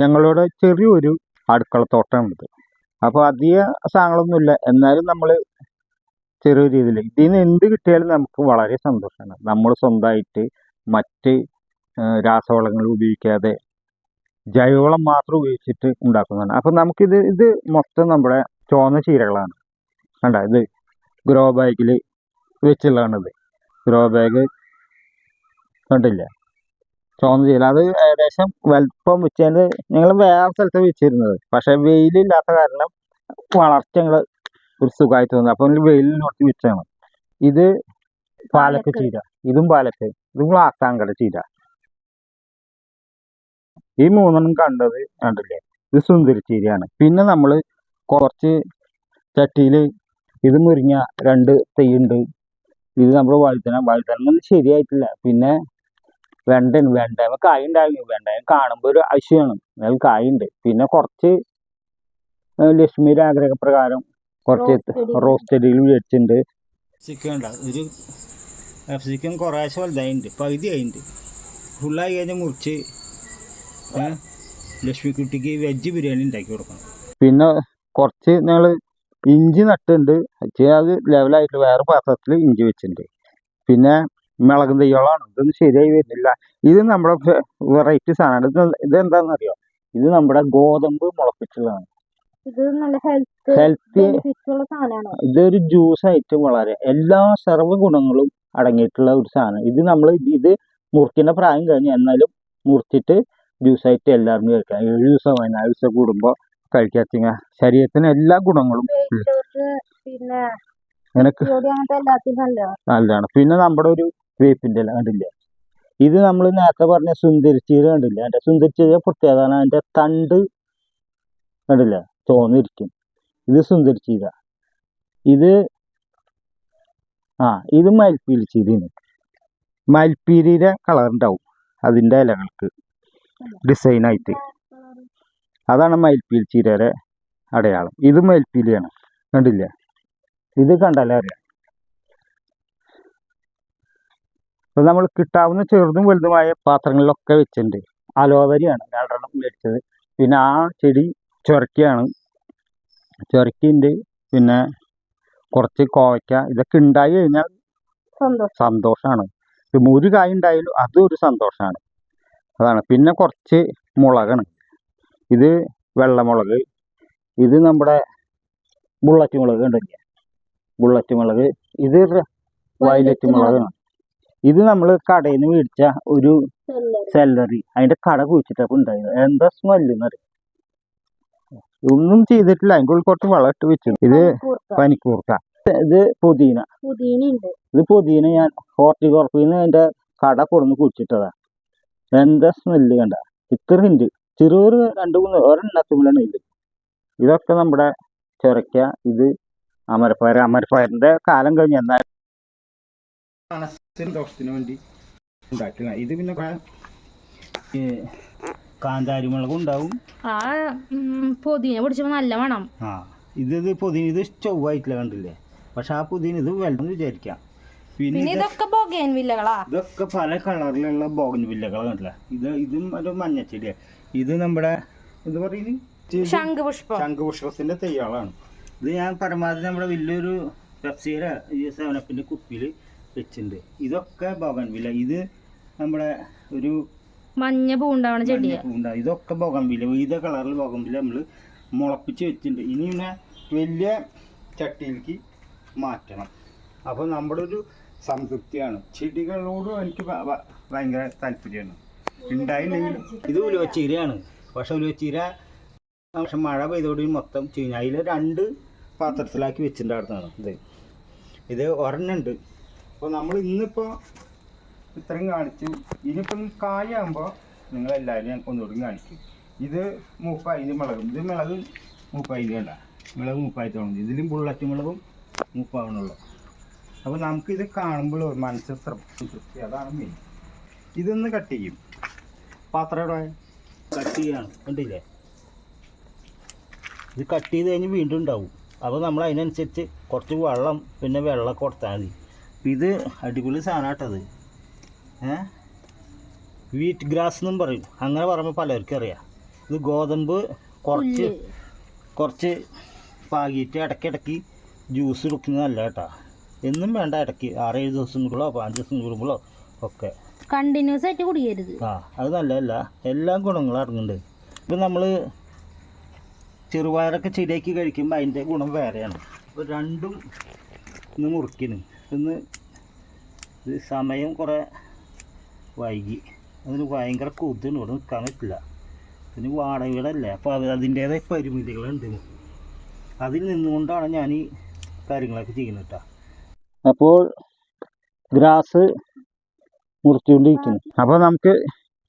ഞങ്ങളുടെ ചെറിയൊരു അടുക്കളത്തോട്ടമുണ്ട്. അപ്പോൾ അധിക സാധനങ്ങളൊന്നുമില്ല, എന്നാലും നമ്മൾ ചെറിയ രീതിയിൽ ഇതിൽ നിന്ന് എന്ത് കിട്ടിയാലും നമുക്ക് വളരെ സന്തോഷമാണ്. നമ്മൾ സ്വന്തമായിട്ട് മറ്റ് രാസവളങ്ങൾ ഉപയോഗിക്കാതെ ജൈവവളം മാത്രം ഉപയോഗിച്ചിട്ട് ഉണ്ടാക്കുന്നതാണ്. അപ്പം ഇത് മൊത്തം നമ്മുടെ ചുവന്ന ചീരകളാണ്. കണ്ട, ഇത് ഗ്രോ ബാഗിൽ വെച്ചുള്ളതാണിത്. ഗ്രോ ബാഗ് കണ്ടില്ലേ, ചുവന്ന ചീര. അത് ഏകദേശം വലിപ്പം വെച്ചതിന് ഞങ്ങൾ വേറെ സ്ഥലത്ത് വെച്ചിരുന്നത്, പക്ഷെ വെയിലില്ലാത്ത കാരണം വളർച്ച ഞങ്ങൾ ഒരു സുഖമായി തോന്നുന്നു. അപ്പം വെയിലിൽ നോക്കി വെച്ചാണ്. ഇത് പാലക്ക് ചീര, ഇതും പാലക്ക്, ഇതും ആത്താങ്കട ചീര. ഈ മൂന്നെണ്ണം കണ്ടില്ലേ, ഇത് സുന്ദരി ചീരയാണ്. പിന്നെ നമ്മൾ കുറച്ച് ചട്ടിയിൽ ഇത് മുരിങ്ങ 2 തൈയുണ്ട്. ഇത് നമ്മൾ വഴുതനൊന്നും ശരിയായിട്ടില്ല. പിന്നെ വെണ്ടയമ കായ ഉണ്ടായിരുന്നു. വെണ്ടയം കാണുമ്പോൾ ഒരു ആവശ്യമാണ്, അതിൽ കായുണ്ട്. പിന്നെ കുറച്ച് ലക്ഷ്മിയുടെ ആഗ്രഹപ്രകാരം കുറച്ച് റോസ് ചെടികൾ വെച്ചിട്ടുണ്ട്. ചിക്കൻ ഒരു ചിക്കൻ കുറേശ്ശെ വലുതായിട്ടുണ്ട്, പകുതി ആയിട്ടുണ്ട്. ഫുള്ളായി കഴിഞ്ഞാൽ മുറിച്ച് ലക്ഷ്മിക്കുട്ടിക്ക് വെജ് ബിരിയാണി ഉണ്ടാക്കി കൊടുക്കണം. പിന്നെ കുറച്ച് ഞങ്ങൾ ഇഞ്ചി നട്ടുണ്ട്. അത് ലെവലായിട്ട് വേറെ പാത്രത്തിൽ ഇഞ്ചി വെച്ചിട്ടുണ്ട്. പിന്നെ മിളക് തൈകളാണ്. ഇതൊന്നും ശരിയായി വരുന്നില്ല. ഇത് നമ്മുടെ വെറൈറ്റി സാധനമാണ്. ഇതെന്താണെന്നറിയോ, ഇത് നമ്മുടെ ഗോതമ്പ് മുളപ്പിച്ചുള്ളതാണ്. ഹെൽത്തി, ഇതൊരു ജ്യൂസായിട്ട് വളരെ എല്ലാ സർവ്വ ഗുണങ്ങളും അടങ്ങിയിട്ടുള്ള ഒരു സാധനം. ഇത് മുറിക്കുന്ന പ്രായം കഴിഞ്ഞു, എന്നാലും മുറിച്ചിട്ട് ജ്യൂസായിട്ട് എല്ലാവരും കഴിക്കാം. 7 ദിവസം 14 ദിവസം കൂടുമ്പോൾ കഴിക്കാച്ച ശരീരത്തിന് എല്ലാ ഗുണങ്ങളും നല്ലതാണ്. പിന്നെ നമ്മുടെ ഒരു വേപ്പിൻ്റെ ഇല കണ്ടില്ലേ, ഇത് നമ്മൾ നേരത്തെ പറഞ്ഞ സുന്ദരി ചീര കണ്ടില്ലേ, അതിൻ്റെ സുന്ദരി ചീര പ്രത്യേകത അതിൻ്റെ തണ്ട് കണ്ടില്ലേ, തോന്നിരിക്കും. ഇത് സുന്ദരി ചീര. ഇത് മയിൽപ്പീലി ചീരയാണ്. മയിൽപ്പീലിയുടെ കളർ ഉണ്ടാവും അതിൻ്റെ ഇലകൾക്ക് ഡിസൈനായിട്ട്. അതാണ് മയിൽപ്പീലി ചീരയുടെ അടയാളം. ഇത് മയിൽപ്പീലിയാണ്, കണ്ടില്ലേ. ഇത് കണ്ടാലേ അറിയാം. അപ്പോൾ നമ്മൾ കിട്ടാവുന്ന ചെറുതും വലുതുമായ പാത്രങ്ങളിലൊക്കെ വെച്ചിട്ടുണ്ട്. അലോവരിയാണ് 2 മേടിച്ചത്. പിന്നെ ആ ചെടി ചുരക്കയാണ്, ചുരക്കുണ്ട്. പിന്നെ കുറച്ച് കോവയ്ക്ക. ഇതൊക്കെ ഉണ്ടായി കഴിഞ്ഞാൽ സന്തോഷമാണ്. ഒരു കായ ഉണ്ടായാലും അതും ഒരു സന്തോഷമാണ്. അതാണ്. പിന്നെ കുറച്ച് മുളകാണ്. ഇത് വെള്ളമുളക്, ഇത് നമ്മുടെ ബുള്ളറ്റ് മുളക് കണ്ടില്ലേ, ബുള്ളറ്റ് മുളക്. ഇത് വയലറ്റ് മുളകാണ്. ഇത് നമ്മൾ കടയിൽ നിന്ന് മേടിച്ച ഒരു സെല്ലറി, അതിൻ്റെ കട കുഴിച്ചിട്ടപ്പോൾ ഉണ്ടായത്. എന്താ സ്മെല്ലെന്നറിയാം. ഒന്നും ചെയ്തിട്ടില്ല, അതിൻ്റെ ഉള്ളിൽ കുറച്ച് വളം ഇട്ട് വെച്ചു. ഇത് പനിക്കൂർക്ക. ഇത് പുതിന. ഇത് പുതിന ഞാൻ ഹോർട്ടികോർപ്പിൽ നിന്ന് അതിൻ്റെ കട കൊടുന്ന് കുഴിച്ചിട്ടതാ. എന്താ സ്മെല്ല് കണ്ട. ഇത്ര ഉണ്ട്, ചെറിയൊരു 2-3 ഒരെണ്ണത്തുമ്പോഴാണ് ഇത്. ഇതൊക്കെ നമ്മുടെ ചുരക്ക. ഇത് അമരപ്പയറിൻ്റെ കാലം കഴിഞ്ഞ് എന്നാൽ ദോഷത്തിന് വേണ്ടി ഉണ്ടാക്കുക. ഇത് പിന്നെ കാന്താരി മുളകും ഉണ്ടാവും. പുതിന പിടിച്ചപ്പോൾ നല്ല വേണം. ഇത് പുതിന, ഇത് ചൊവ്വായിട്ടില്ല കണ്ടില്ലേ. പക്ഷെ ആ പുതിന ഇത് വെള്ളം വിചാരിക്കാം. പിന്നെ ഇതൊക്കെ ബോഗൻവില്ലകളാ. ഇതൊക്കെ പല കളറിലുള്ള ബോഗൻവില്ലകളാ കണ്ടില്ല. ഇതും ഒരു മഞ്ഞച്ചെടിയാണ്. ഇത് നമ്മുടെ എന്താ പറയുന്നത്, ശംഖുപുഷ്പത്തിന്റെ തൈകളാണ്. ഇത് ഞാൻ പരമാവധി നമ്മുടെ വലിയൊരു പെപ്സിയുടെ ഈ 7-Upന്റെ കുപ്പിയിൽ വെച്ചിട്ടുണ്ട്. ഇതൊക്കെ ബോഗൻവില്ല. ഇത് നമ്മുടെ ഒരു മഞ്ഞ പൂണ്ടാവണ ചെടിയാ. ഇതൊക്കെ ബോഗൻവില്ല, വിവിധ കളറിൽ ബോഗൻവില്ല നമ്മൾ മുളപ്പിച്ച് വെച്ചിട്ടുണ്ട്. ഇനി പിന്നെ വലിയ ചട്ടിയിലേക്ക് മാറ്റണം. അപ്പോൾ നമ്മുടെ ഒരു സംതൃപ്തിയാണ്. ചെടികളോടും എനിക്ക് ഭയങ്കര താല്പര്യമാണ്. ഉണ്ടായില്ലെങ്കിൽ ഇത് ഉലുവച്ചീരയാണ്. പക്ഷെ ഉലുവച്ചീര പക്ഷെ മഴ പെയ്തോടി മൊത്തം ചീഞ്ഞ. അതിൽ 2 പാത്രത്തിലാക്കി വെച്ചിട്ടുണ്ടായിരുന്നതാണ് ഇത് ഒരെണ്ണുണ്ട്. അപ്പോൾ നമ്മൾ ഇന്നിപ്പോൾ ഇത്രയും കാണിച്ചു. ഇനിയിപ്പം കായാകുമ്പോൾ നിങ്ങളെല്ലാവരും ഞങ്ങൾക്ക് ഒന്നുകൂടി കാണിക്കും. ഇത് മൂപ്പായിന് മുളകും. ഇത് മുളക് മൂപ്പായിന് വേണ്ട, മുളക് മൂപ്പായി തോന്നുന്നു. ഇതിലും ബുള്ളറ്റ് മുളകും മൂപ്പാവണുള്ളൂ. അപ്പോൾ നമുക്കിത് കാണുമ്പോൾ മനസ്സിൽ തൃപ്തി, അതാണ് മെയിൻ. ഇതൊന്ന് കട്ട് ചെയ്യും. പാത്രം ഇവിടെ കട്ട് ചെയ്യാണ് കണ്ടില്ലേ. ഇത് കട്ട് ചെയ്ത് കഴിഞ്ഞ് വീണ്ടും ഉണ്ടാവും. അപ്പോൾ നമ്മൾ അതിനനുസരിച്ച് കുറച്ച് വെള്ളം പിന്നെ വെള്ളമൊക്കെ കൊടുത്താൽ മതി. ഇത് അടിപൊളി സാധനമായിട്ടത്. വീറ്റ് ഗ്രാസ് എന്നും പറയും. അങ്ങനെ പറയുമ്പോൾ പലർക്കും അറിയാം. ഇത് ഗോതമ്പ് കുറച്ച് പുല്ല്. കുറച്ച് പാകിയിട്ട് ഇടയ്ക്കിടയ്ക്ക് ജ്യൂസ് എടുക്കുന്നതല്ല കേട്ടോ. എന്നും വേണ്ട, ഇടയ്ക്ക് 6-7 ദിവസം കൂടുമ്പോഴോ 5 ദിവസം കൂടുമ്പോഴോ ഒക്കെ. കണ്ടിന്യൂസ് ആയിട്ട് കുടിക്കരുത്. അത് നല്ലതല്ല. എല്ലാ ഗുണങ്ങളും അടങ്ങുന്നുണ്ട്. ഇപ്പം നമ്മൾ ചെറുപയറൊക്കെ ശരിയാക്കി കഴിക്കുമ്പോൾ അതിൻ്റെ ഗുണം വേറെയാണ്. അപ്പോൾ രണ്ടും ഇന്ന് മുറിക്കുന്നു. ഇന്ന് ഇത് സമയം കുറേ വൈകി. അതിന് ഭയങ്കര കൊതുണ്ട്, ഇവിടെ നിൽക്കാൻ പറ്റില്ല. പിന്നെ വാടക വീടല്ലേ, അപ്പോൾ അതിൻ്റേതായ പരിമിതികളുണ്ട്. അതിൽ നിന്നുകൊണ്ടാണ് ഞാൻ ഈ കാര്യങ്ങളൊക്കെ ചെയ്യുന്നത് കേട്ടോ. അപ്പോൾ ഗ്രാസ് മുറിച്ചുകൊണ്ടിരിക്കുന്നു. അപ്പോൾ നമുക്ക്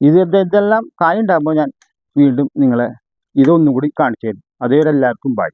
ഇതെല്ലാം കായുണ്ടാകുമ്പോൾ ഞാൻ വീണ്ടും നിങ്ങളെ ഇതൊന്നും കൂടി കാണിച്ചു തരും. അതുവരെ എല്ലാവർക്കും ബൈ.